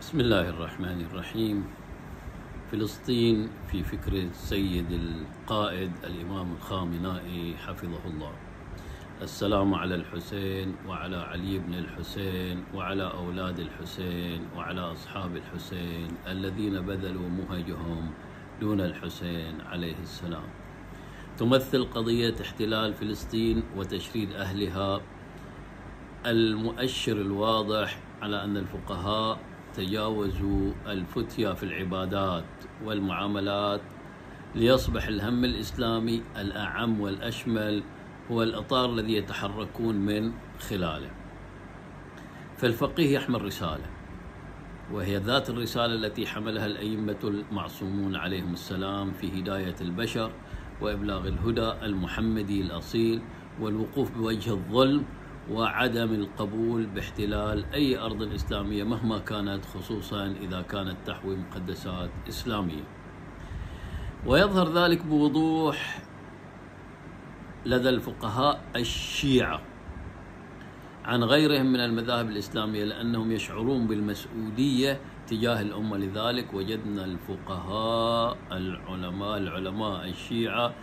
بسم الله الرحمن الرحيم. فلسطين في فكر السيد القائد الإمام الخامنائي حفظه الله. السلام على الحسين وعلى علي بن الحسين وعلى أولاد الحسين وعلى أصحاب الحسين الذين بذلوا مهجهم دون الحسين عليه السلام. تمثل قضية احتلال فلسطين وتشريد أهلها المؤشر الواضح على أن الفقهاء تجاوزوا الفتية في العبادات والمعاملات ليصبح الهم الإسلامي الأعم والأشمل هو الإطار الذي يتحركون من خلاله. فالفقيه يحمل رسالة، وهي ذات الرسالة التي حملها الأئمة المعصومون عليهم السلام في هداية البشر وإبلاغ الهدى المحمدي الأصيل والوقوف بوجه الظلم وعدم القبول باحتلال أي أرض إسلامية مهما كانت، خصوصا إذا كانت تحوي مقدسات إسلامية. ويظهر ذلك بوضوح لدى الفقهاء الشيعة عن غيرهم من المذاهب الإسلامية، لأنهم يشعرون بالمسؤولية تجاه الأمة. لذلك وجدنا الفقهاء العلماء الشيعة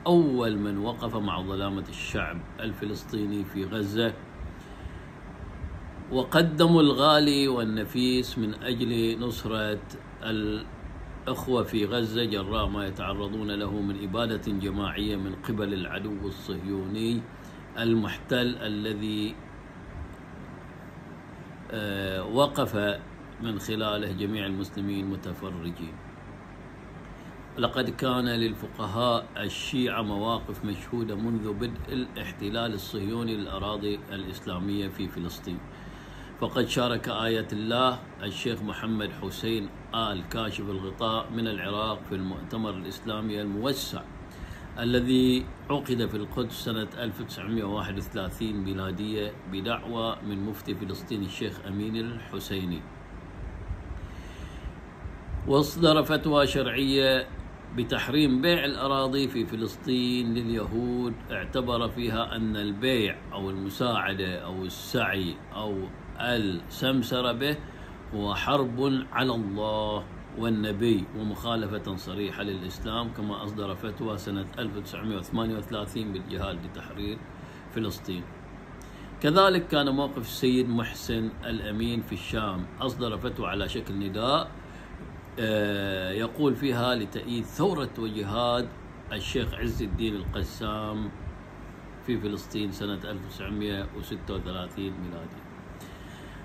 أول من وقف مع ظلامة الشعب الفلسطيني في غزة، وقدموا الغالي والنفيس من أجل نصرة الأخوة في غزة جراء ما يتعرضون له من إبادة جماعية من قبل العدو الصهيوني المحتل الذي وقف من خلاله جميع المسلمين متفرجين. لقد كان للفقهاء الشيعة مواقف مشهودة منذ بدء الاحتلال الصهيوني للأراضي الإسلامية في فلسطين. فقد شارك آية الله الشيخ محمد حسين آل كاشف الغطاء من العراق في المؤتمر الإسلامي الموسع الذي عقد في القدس سنة 1931 ميلادية بدعوة من مفتي فلسطين الشيخ أمين الحسيني، واصدر فتوى شرعية بتحريم بيع الأراضي في فلسطين لليهود، اعتبر فيها أن البيع أو المساعدة أو السعي أو السمسرة به هو حرب على الله والنبي ومخالفة صريحة للإسلام، كما أصدر فتوى سنة 1938 بالجهاد لتحرير فلسطين. كذلك كان موقف السيد محسن الأمين في الشام، أصدر فتوى على شكل نداء يقول فيها لتأييد ثورة وجهاد الشيخ عز الدين القسام في فلسطين سنة 1936 ميلادي.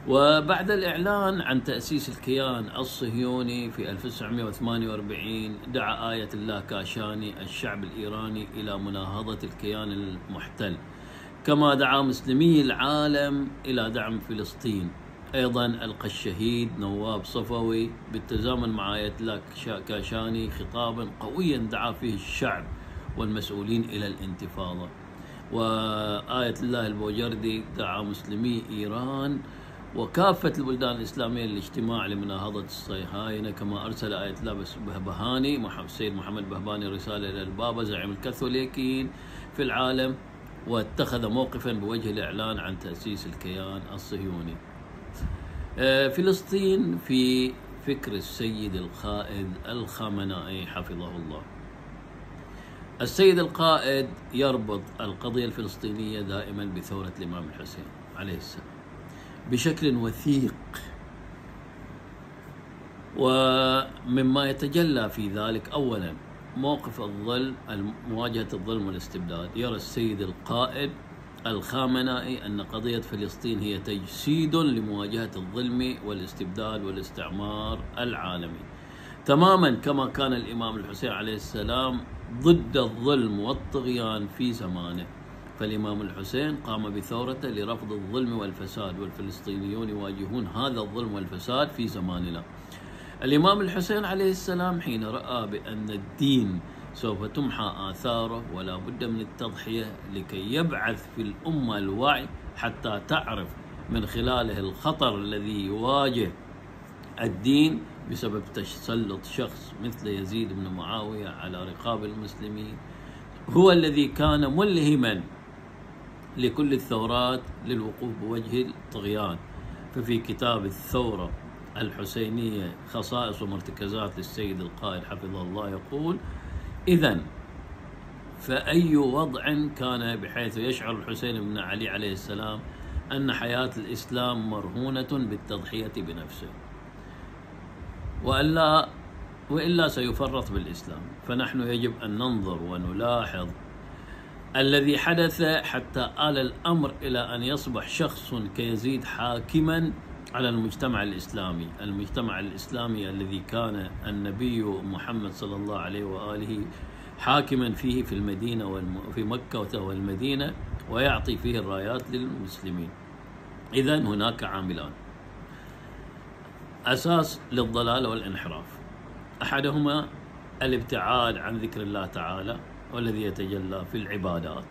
وبعد الإعلان عن تأسيس الكيان الصهيوني في 1948 دعا آية الله كاشاني الشعب الإيراني إلى مناهضة الكيان المحتل، كما دعا مسلمي العالم إلى دعم فلسطين. أيضا ألقى الشهيد نواب صفوي بالتزامن مع آية الله كاشاني خطابا قويا دعا فيه الشعب والمسؤولين إلى الانتفاضة. وآية الله البوجردي دعا مسلمي إيران وكافة البلدان الإسلامية للاجتماع لمناهضة الصهاينة، كما أرسل آية الله بهبهاني السيد محمد بهباني رسالة إلى البابا زعيم الكاثوليكيين في العالم، واتخذ موقفا بوجه الإعلان عن تأسيس الكيان الصهيوني. فلسطين في فكر السيد القائد الخامنائي حفظه الله. السيد القائد يربط القضية الفلسطينية دائما بثورة الإمام الحسين عليه السلام بشكل وثيق، ومما يتجلى في ذلك أولا موقف الظلم، مواجهة الظلم والاستبداد. يرى السيد القائد الخامنائي أن قضية فلسطين هي تجسيد لمواجهة الظلم والاستبداد والاستعمار العالمي، تماما كما كان الإمام الحسين عليه السلام ضد الظلم والطغيان في زمانه. فالإمام الحسين قام بثورته لرفض الظلم والفساد، والفلسطينيون يواجهون هذا الظلم والفساد في زماننا. الإمام الحسين عليه السلام حين رأى بأن الدين سوف تمحى آثاره ولا بد من التضحية لكي يبعث في الأمة الوعي حتى تعرف من خلاله الخطر الذي يواجه الدين بسبب تسلط شخص مثل يزيد بن معاوية على رقاب المسلمين، هو الذي كان ملهما لكل الثورات للوقوف بوجه الطغيان. ففي كتاب الثورة الحسينية خصائص ومرتكزات للسيد القائد حفظه الله يقول: إذن فأي وضع كان بحيث يشعر الحسين بن علي عليه السلام أن حياة الإسلام مرهونة بالتضحية بنفسه، وإلا سيفرط بالإسلام. فنحن يجب أن ننظر ونلاحظ الذي حدث حتى آل الأمر إلى أن يصبح شخص كيزيد حاكما على المجتمع الإسلامي، المجتمع الإسلامي الذي كان النبي محمد صلى الله عليه وآله حاكما فيه في المدينة وفي مكة والمدينة، ويعطي فيه الرايات للمسلمين. إذن هناك عاملان أساس للضلال والانحراف، أحدهما الابتعاد عن ذكر الله تعالى والذي يتجلى في العبادات،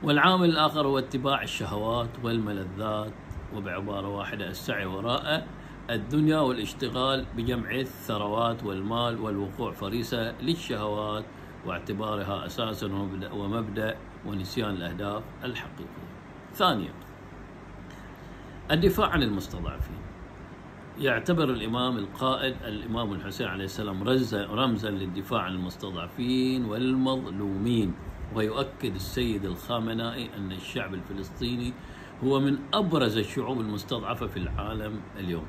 والعامل الآخر هو اتباع الشهوات والملذات، وبعبارة واحدة السعي وراء الدنيا والاشتغال بجمع الثروات والمال والوقوع فريسة للشهوات واعتبارها أساسا ومبدأ ونسيان الأهداف الحقيقية. ثانيا، الدفاع عن المستضعفين. يعتبر الإمام القائد الإمام الحسين عليه السلام رمزا للدفاع عن المستضعفين والمظلومين، ويؤكد السيد الخامنائي أن الشعب الفلسطيني هو من أبرز الشعوب المستضعفة في العالم اليوم،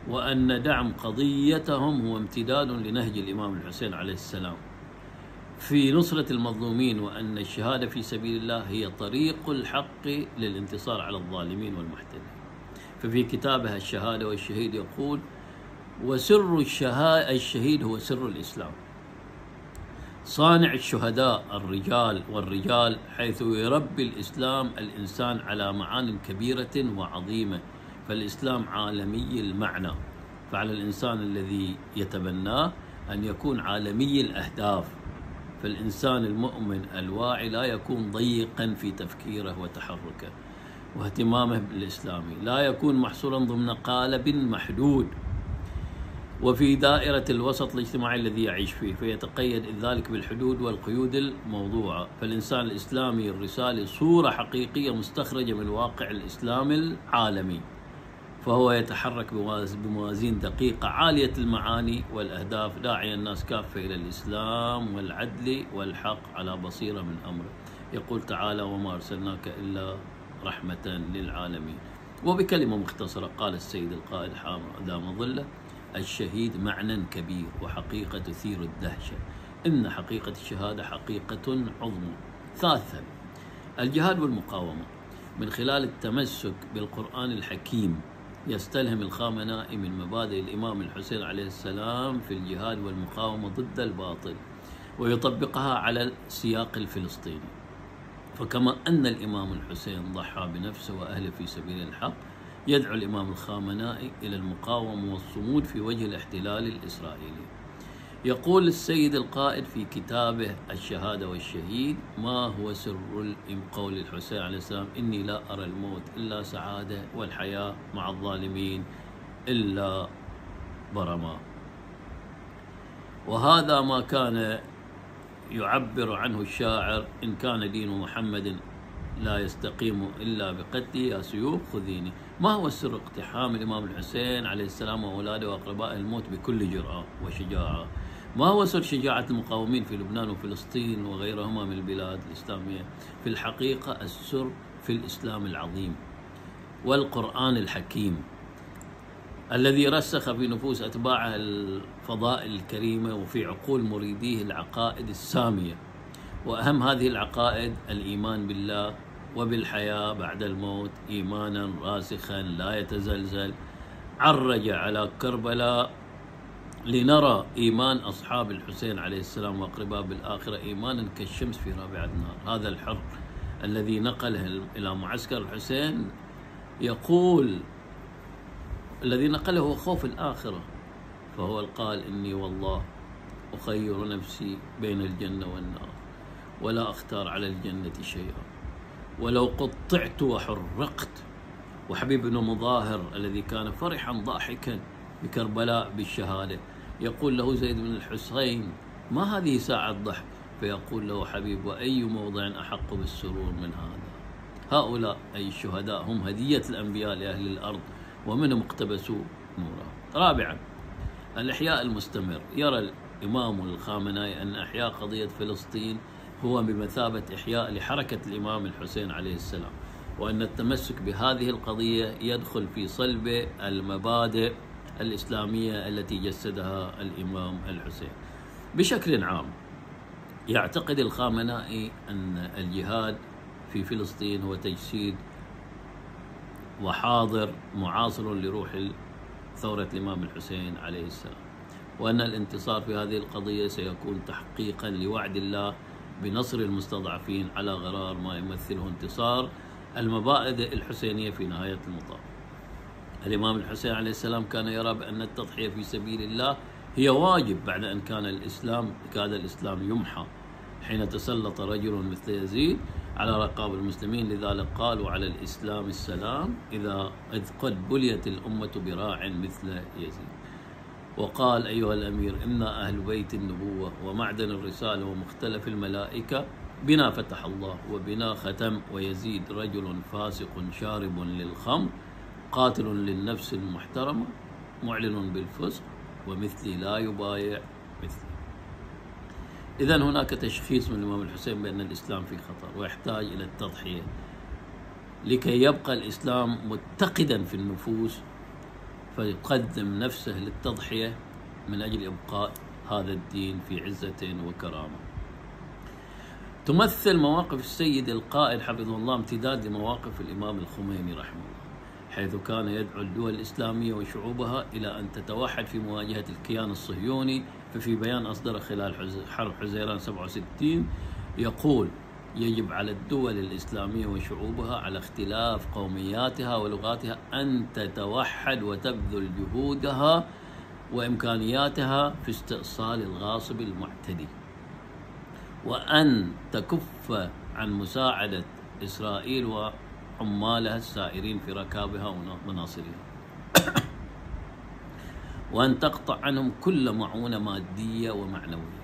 وأن دعم قضيتهم هو امتداد لنهج الإمام الحسين عليه السلام في نصرة المظلومين، وأن الشهادة في سبيل الله هي طريق الحق للانتصار على الظالمين والمحتلين. ففي كتابه الشهادة والشهيد يقول: وسر الشهيد هو سر الإسلام، صانع الشهداء الرجال حيث يربي الإسلام الإنسان على معان كبيرة وعظيمة، فالإسلام عالمي المعنى، فعلى الإنسان الذي يتبناه أن يكون عالمي الأهداف، فالإنسان المؤمن الواعي لا يكون ضيقا في تفكيره وتحركه واهتمامه بالإسلامي، لا يكون محصورا ضمن قالب محدود وفي دائرة الوسط الاجتماعي الذي يعيش فيه، فيتقيد ذلك بالحدود والقيود الموضوعة. فالإنسان الإسلامي الرسالي صورة حقيقية مستخرجة من واقع الإسلام العالمي، فهو يتحرك بموازين دقيقة عالية المعاني والأهداف، داعيا الناس كافة إلى الإسلام والعدل والحق على بصيرة من أمره. يقول تعالى: وما أرسلناك إلا رحمة للعالمين. وبكلمة مختصرة قال السيد القائد دام ظله: الشهيد معنى كبير وحقيقة تثير الدهشة، إن حقيقة الشهادة حقيقة عظمى. ثالثا، الجهاد والمقاومة. من خلال التمسك بالقرآن الحكيم يستلهم الخامنائي من مبادئ الإمام الحسين عليه السلام في الجهاد والمقاومة ضد الباطل، ويطبقها على السياق الفلسطيني. فكما أن الإمام الحسين ضحى بنفسه وأهله في سبيل الحق، يدعو الإمام الخامنائي إلى المقاومة والصمود في وجه الاحتلال الإسرائيلي. يقول السيد القائد في كتابه الشهادة والشهيد: ما هو سر قول الحسين عليه السلام: إني لا أرى الموت إلا سعادة، والحياة مع الظالمين إلا برما. وهذا ما كان يعبر عنه الشاعر: إن كان دين محمد لا يستقيم إلا بقتلي، يا سيوف خذيني. ما هو سر اقتحام الإمام الحسين عليه السلام وأولاده وأقربائه الموت بكل جرأة وشجاعة؟ ما هو سر شجاعة المقاومين في لبنان وفلسطين وغيرهما من البلاد الإسلامية؟ في الحقيقة السر في الإسلام العظيم والقرآن الحكيم الذي رسخ في نفوس أتباعه الفضائل الكريمة وفي عقول مريديه العقائد السامية. وأهم هذه العقائد الإيمان بالله وبالحياة بعد الموت إيمانا راسخا لا يتزلزل. عرج على كربلاء لنرى إيمان أصحاب الحسين عليه السلام وأقرباء بالآخرة إيمانا كالشمس في رابعة النهار. هذا الحر الذي نقله إلى معسكر الحسين يقول الذي نقله هو خوف الآخرة، فهو قال: إني والله أخير نفسي بين الجنة والنار، ولا أختار على الجنة شيئا، ولو قطعت وحرقت. وحبيب بن مظاهر الذي كان فرحا ضاحكا بكربلاء بالشهادة يقول له زيد بن الحسين: ما هذه ساعة ضحك؟ فيقول له حبيب: وأي موضع أحق بالسرور من هذا؟ هؤلاء أي الشهداء هم هدية الأنبياء لأهل الأرض، ومنهم اقتبسوا نورها. رابعا، الإحياء المستمر. يرى الإمام الخامنائي أن إحياء قضية فلسطين هو بمثابة إحياء لحركة الإمام الحسين عليه السلام، وأن التمسك بهذه القضية يدخل في صلب المبادئ الإسلامية التي جسدها الإمام الحسين. بشكل عام، يعتقد الخامنائي أن الجهاد في فلسطين هو تجسيد وحاضر معاصر لروح ثورة الإمام الحسين عليه السلام، وأن الانتصار في هذه القضية سيكون تحقيقا لوعد الله بنصر المستضعفين على غرار ما يمثله انتصار المبادئ الحسينية في نهاية المطاف. الإمام الحسين عليه السلام كان يرى بأن التضحية في سبيل الله هي واجب بعد أن كاد الإسلام يمحى حين تسلط رجل مثل يزيد على رقاب المسلمين. لذلك قالوا على الإسلام السلام إذ قد بليت الأمة براع مثل يزيد. وقال: أيها الأمير، إنا أهل بيت النبوة ومعدن الرسالة ومختلف الملائكة، بنا فتح الله وبنا ختم، ويزيد رجل فاسق شارب للخمر قاتل للنفس المحترمة معلن بالفسق، ومثلي لا يبايع مثلي. إذن هناك تشخيص من الإمام الحسين بأن الإسلام في خطر ويحتاج إلى التضحية لكي يبقى الإسلام متقدا في النفوس، فيقدم نفسه للتضحية من أجل إبقاء هذا الدين في عزة وكرامة. تمثل مواقف السيد القائد حفظه الله امتداد لمواقف الإمام الخميني رحمه الله، حيث كان يدعو الدول الإسلامية وشعوبها إلى أن تتوحد في مواجهة الكيان الصهيوني. ففي بيان أصدره خلال حرب حزيران 67 يقول: يجب على الدول الإسلامية وشعوبها على اختلاف قومياتها ولغاتها أن تتوحد وتبذل جهودها وإمكانياتها في استئصال الغاصب المعتدي، وأن تكف عن مساعدة إسرائيل وعمالها السائرين في ركابها ومناصرها، وأن تقطع عنهم كل معونة مادية ومعنوية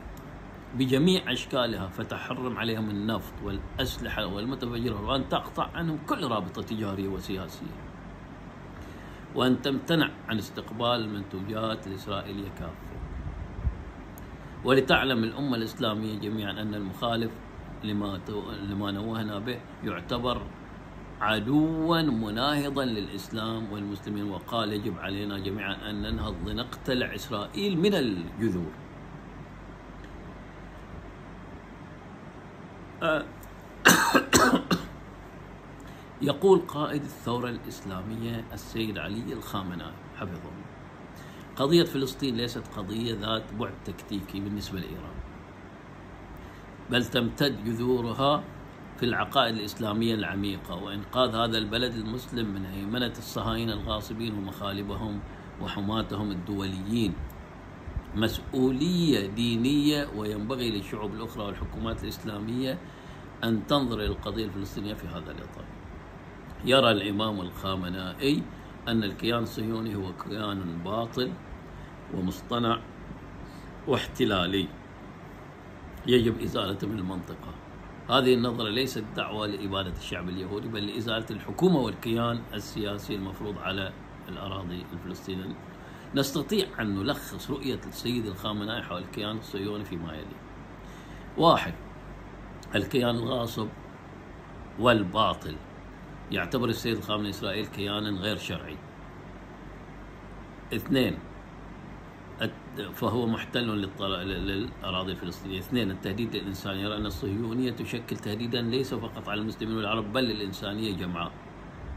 بجميع أشكالها، فتحرم عليهم النفط والأسلحة والمتفجرات، وأن تقطع عنهم كل رابطة تجارية وسياسية، وأن تمتنع عن استقبال المنتوجات الإسرائيلية كافة. ولتعلم الأمة الإسلامية جميعا أن المخالف لما نوهنا به يعتبر عدوا مناهضا للإسلام والمسلمين. وقال: يجب علينا جميعا أن ننهض لنقتلع إسرائيل من الجذور. يقول قائد الثورة الإسلامية السيد علي الخامنائي حفظه الله: قضية فلسطين ليست قضية ذات بعد تكتيكي بالنسبة لإيران، بل تمتد جذورها في العقائد الإسلامية العميقة وإنقاذ هذا البلد المسلم من هيمنة الصهاينة الغاصبين ومخالبهم وحماتهم الدوليين. مسؤولية دينية، وينبغي للشعوب الأخرى والحكومات الإسلامية أن تنظر إلى القضية الفلسطينية في هذا الإطار. يرى الإمام الخامنائي أن الكيان الصهيوني هو كيان باطل ومصطنع واحتلالي يجب إزالته من المنطقة. هذه النظرة ليست دعوة لإبادة الشعب اليهودي، بل لإزالة الحكومة والكيان السياسي المفروض على الأراضي الفلسطينية. نستطيع أن نلخص رؤية السيد الخامنائي حول الكيان الصهيوني فيما يلي: 1. الكيان الغاصب والباطل. يعتبر السيد الخامنائي إسرائيل كيانا غير شرعي. 2. فهو محتل للأراضي الفلسطينية. 2. التهديد للإنسانية. يرى أن الصهيونية تشكل تهديدا ليس فقط على المسلمين والعرب بل للإنسانية جمعاء،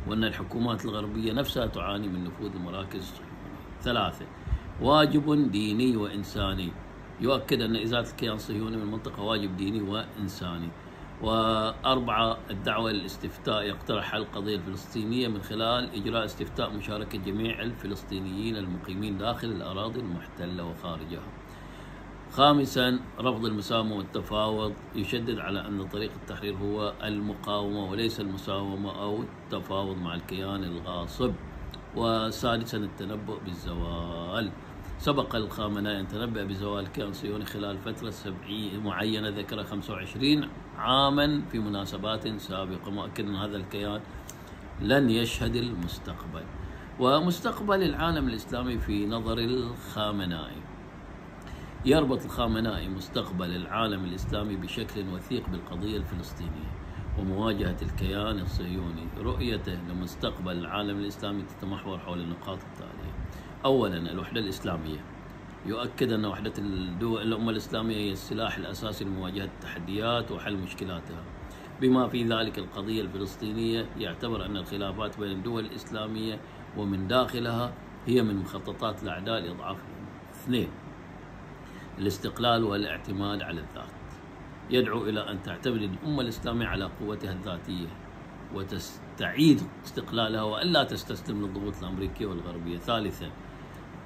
وأن الحكومات الغربية نفسها تعاني من نفوذ المراكز الصهيونية. 3. واجب ديني وإنساني. يؤكد أن إزالة الكيان الصهيوني من المنطقة واجب ديني وإنساني. 4. الدعوة للاستفتاء. يقترح حل القضية الفلسطينية من خلال إجراء استفتاء مشاركة جميع الفلسطينيين المقيمين داخل الأراضي المحتلة وخارجها. 5. رفض المساومة والتفاوض. يشدد على أن طريق التحرير هو المقاومة وليس المساومة أو التفاوض مع الكيان الغاصب. 6. التنبؤ بالزوال. سبق الخامنائي أن تنبأ بزوال الكيان الصهيوني خلال فترة معينة ذكرها 25 عاما في مناسبات سابقة، مؤكد أن هذا الكيان لن يشهد المستقبل. ومستقبل العالم الإسلامي في نظر الخامنائي. يربط الخامنائي مستقبل العالم الإسلامي بشكل وثيق بالقضية الفلسطينية ومواجهة الكيان الصهيوني. رؤيته لمستقبل العالم الإسلامي تتمحور حول النقاط التالية: أولا، الوحدة الإسلامية. يؤكد أن وحدة الأمة الإسلامية هي السلاح الأساسي لمواجهة التحديات وحل مشكلاتها، بما في ذلك القضية الفلسطينية. يعتبر أن الخلافات بين الدول الإسلامية ومن داخلها هي من مخططات الأعداء لإضعاف الأمة. اثنين، الاستقلال والاعتماد على الذات. يدعو إلى أن تعتمد الأمة الإسلامية على قوتها الذاتية وتستعيد استقلالها وألا تستسلم للضغوط الأمريكية والغربية. ثالثا،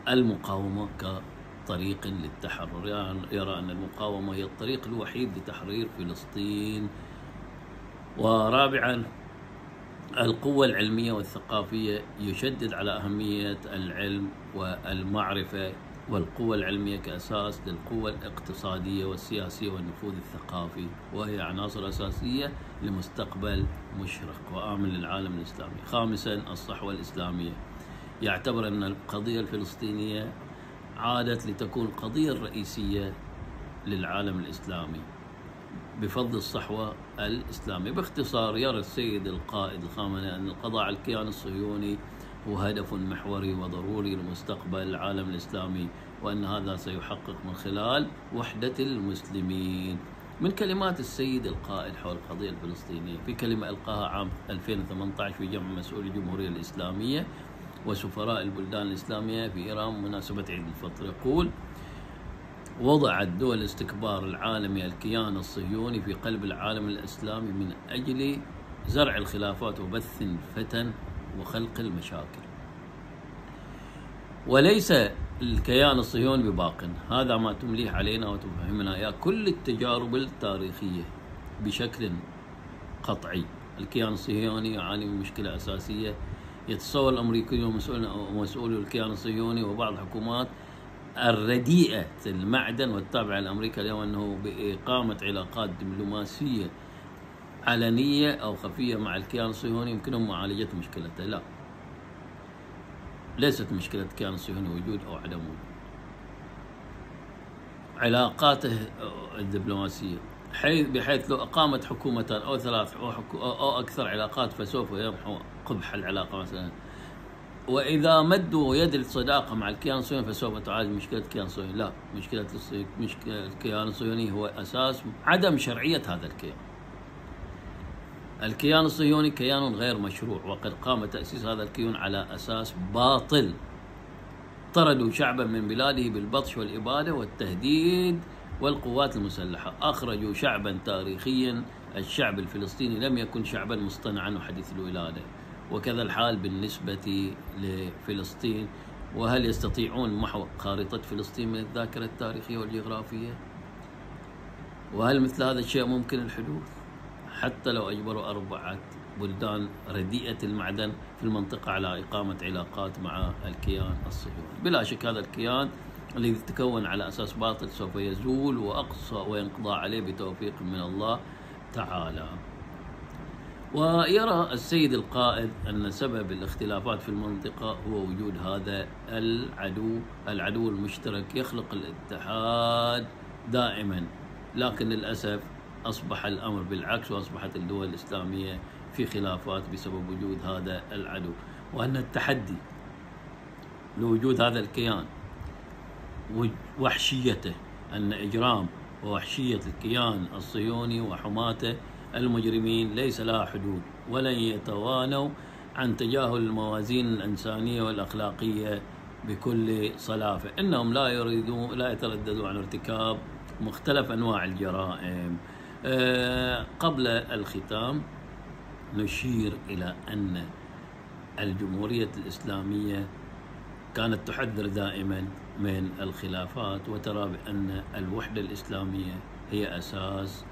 المقاومة كطريق للتحرر. يرى أن المقاومة هي الطريق الوحيد لتحرير فلسطين. ورابعا، القوة العلمية والثقافية. يشدد على أهمية العلم والمعرفة والقوة العلمية كأساس للقوة الاقتصادية والسياسية والنفوذ الثقافي، وهي عناصر أساسية لمستقبل مشرق وآمن للعالم الإسلامي. خامسا، الصحوة الإسلامية. يعتبر أن القضية الفلسطينية عادت لتكون القضية الرئيسية للعالم الإسلامي بفضل الصحوة الإسلامية. باختصار، يرى السيد القائد الخامنئي أن القضاء على الكيان الصهيوني هو هدف محوري وضروري لمستقبل العالم الإسلامي، وأن هذا سيحقق من خلال وحدة المسلمين. من كلمات السيد القائد حول القضية الفلسطينية في كلمة ألقاها عام 2018 في جمع مسؤولي الجمهورية الإسلامية وسفراء البلدان الإسلامية في إيران بمناسبة عيد الفطر، يقول: وضعت دول الاستكبار العالمي الكيان الصهيوني في قلب العالم الإسلامي من أجل زرع الخلافات وبث الفتن وخلق المشاكل، وليس الكيان الصهيوني بباق. هذا ما تمليه علينا وتفهمنا إياه كل التجارب التاريخية بشكل قطعي. الكيان الصهيوني يعاني من مشكلة أساسية. يتصور الأمريكيون ومسؤولو الكيان الصهيوني وبعض الحكومات الرديئة المعدن والتابعة لأمريكا اليوم أنه بإقامة علاقات دبلوماسية علنية أو خفية مع الكيان الصهيوني يمكنهم معالجة مشكلته. لا، ليست مشكلة الكيان الصهيوني وجود أو عدم وجود. علاقاته الدبلوماسية بحيث لو أقامت حكومتان أو ثلاث أو أكثر علاقات فسوف يمحو قبح العلاقة مثلا. وإذا مدوا يد الصداقة مع الكيان الصهيوني فسوف تعالج مشكلة الكيان الصهيوني. لا، مشكلة الكيان الصهيوني هو أساس عدم شرعية هذا الكيان. الكيان الصهيوني كيان غير مشروع، وقد قام تأسيس هذا الكيان على أساس باطل. طردوا شعبا من بلاده بالبطش والإبادة والتهديد والقوات المسلحة. أخرجوا شعبا تاريخيا. الشعب الفلسطيني لم يكن شعبا مصطنعا وحديث الولادة، وكذا الحال بالنسبة لفلسطين. وهل يستطيعون محو خارطة فلسطين من الذاكرة التاريخية والجغرافية؟ وهل مثل هذا الشيء ممكن الحدوث؟ حتى لو أجبروا 4 بلدان رديئة المعدن في المنطقة على إقامة علاقات مع الكيان الصهيوني. بلا شك هذا الكيان الذي تكون على أساس باطل سوف يزول وأقصى وينقضى عليه بتوفيق من الله تعالى. ويرى السيد القائد أن سبب الاختلافات في المنطقة هو وجود هذا العدو المشترك يخلق الاتحاد دائما، لكن للأسف أصبح الأمر بالعكس، وأصبحت الدول الإسلامية في خلافات بسبب وجود هذا العدو. وأن التحدي لوجود هذا الكيان ووحشيته، أن إجرام ووحشية الكيان الصهيوني وحماته المجرمين ليس لها حدود، ولن يتوانوا عن تجاهل الموازين الإنسانية والأخلاقية بكل صلافة. إنهم لا يترددوا عن ارتكاب مختلف أنواع الجرائم. قبل الختام نشير إلى أن الجمهورية الإسلامية كانت تحذر دائما من الخلافات، وترى بأن الوحدة الإسلامية هي أساس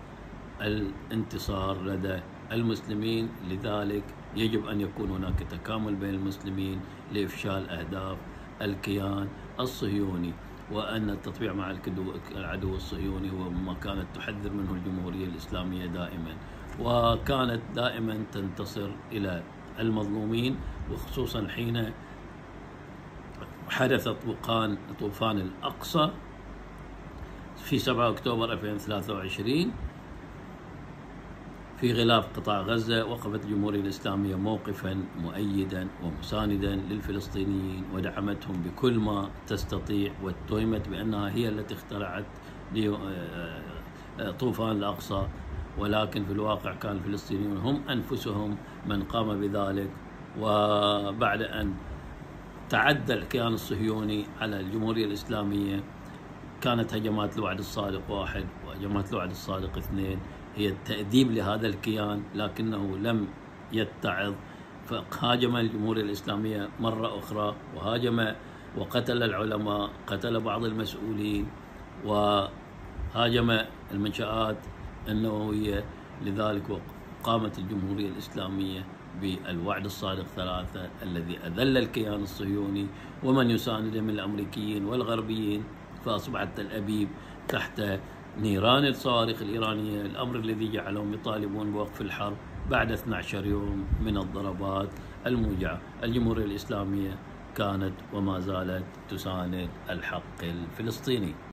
الانتصار لدى المسلمين. لذلك يجب أن يكون هناك تكامل بين المسلمين لإفشال أهداف الكيان الصهيوني، وأن التطبيع مع العدو الصهيوني هو ما كانت تحذر منه الجمهورية الإسلامية دائما، وكانت دائما تنتصر إلى المظلومين، وخصوصا حين حدث طوفان الأقصى في 7 أكتوبر 2023 في غلاف قطاع غزة. وقفت الجمهورية الإسلامية موقفا مؤيدا ومساندا للفلسطينيين ودعمتهم بكل ما تستطيع، واتهمت بأنها هي التي اخترعت طوفان الأقصى، ولكن في الواقع كان الفلسطينيون هم أنفسهم من قام بذلك. وبعد أن تعدى الكيان الصهيوني على الجمهورية الإسلامية كانت هجمات الوعد الصادق 1 وهجمات الوعد الصادق 2 هي التأديب لهذا الكيان، لكنه لم يتعظ، فهاجم الجمهورية الإسلامية مرة أخرى وهاجم وقتل العلماء، قتل بعض المسؤولين وهاجم المنشآت النووية. لذلك قامت الجمهورية الإسلامية بالوعد الصادق 3 الذي أذل الكيان الصهيوني ومن يسانده من الأمريكيين والغربيين، فأصبحت تل أبيب تحت نيران الصواريخ الإيرانية، الأمر الذي جعلهم يطالبون بوقف الحرب بعد 12 يوم من الضربات الموجعة. الجمهورية الإسلامية كانت وما زالت تساند الحق الفلسطيني.